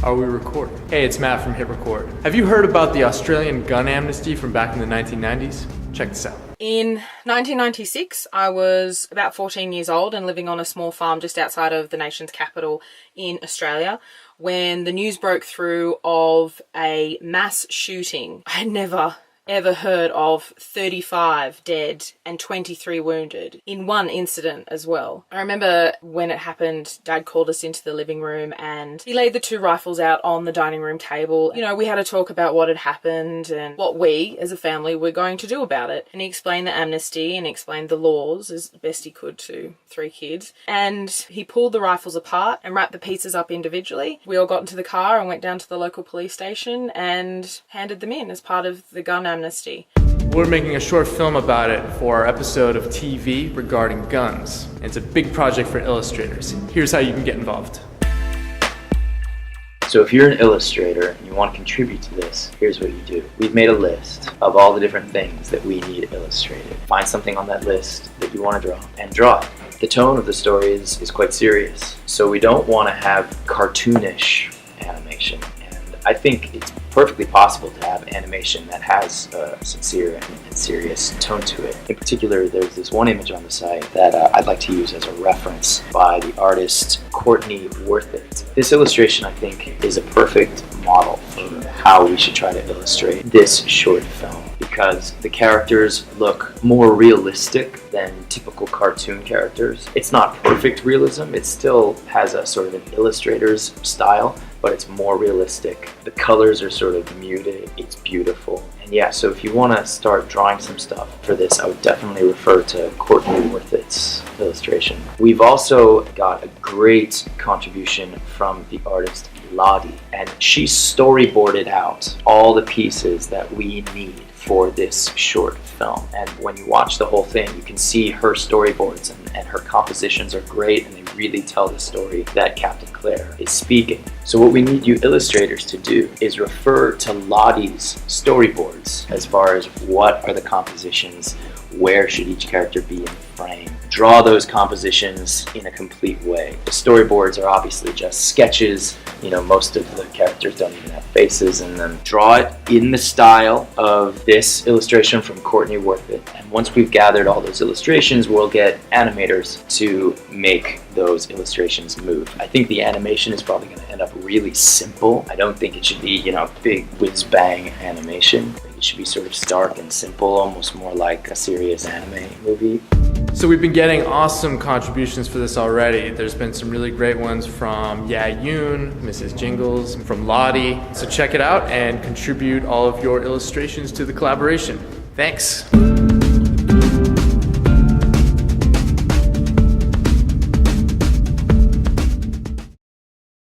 Are we recording? Hey, it's Matt from Hit Record. Have you heard about the Australian gun amnesty from back in the 1990s? Check this out. In 1996, I was about 14 years old and living on a small farm just outside of the nation's capital in Australia when the news broke through of a mass shooting. I had never ever heard of 35 dead and 23 wounded in one incident as well. I remember when it happened, Dad called us into the living room and he laid the two rifles out on the dining room table. You know, we had a talk about what had happened and what we as a family were going to do about it. And he explained the amnesty and explained the laws as best he could to 3 kids. And he pulled the rifles apart and wrapped the pieces up individually. We all got into the car and went down to the local police station and handed them in as part of the gun amnesty. We're making a short film about it for our episode of TV regarding guns. It's a big project for illustrators. Here's how you can get involved. So if you're an illustrator and you want to contribute to this, here's what you do. We've made a list of all the different things that we need illustrated. Find something on that list that you want to draw and draw it. The tone of the story is quite serious, so we don't want to have cartoonish animation. I think it's perfectly possible to have animation that has a sincere and serious tone to it. In particular, there's this one image on the site that I'd like to use as a reference by the artist Courtney Worthit. This illustration, I think, is a perfect model for how we should try to illustrate this short film, because the characters look more realistic than typical cartoon characters. It's not perfect realism, it still has a sort of an illustrator's style, but it's more realistic. The colors are sort of muted, it's beautiful. And yeah, so if you want to start drawing some stuff for this, I would definitely refer to Courtney Worthit's illustration. We've also got a great contribution from the artist Lottie, and she storyboarded out all the pieces that we need for this short film. And when you watch the whole thing, you can see her storyboards and her compositions are great, and they really tell the story that Captain Claire is speaking. So what we need you illustrators to do is refer to Lottie's storyboards as far as what are the compositions, where should each character be in frame. Draw those compositions in a complete way. The storyboards are obviously just sketches. You know, most of the characters don't even have faces in them. Draw it in the style of this illustration from Courtney Worthit. And once we've gathered all those illustrations, we'll get animators to make those illustrations move. I think the animation is probably going to end up really simple. I don't think it should be, you know, big whiz-bang animation. I think it should be sort of stark and simple, almost more like a serious anime movie. So we've been getting awesome contributions for this already. There's been some really great ones from Ya Yoon, Mrs. Jingles, from Lottie. So check it out and contribute all of your illustrations to the collaboration. Thanks.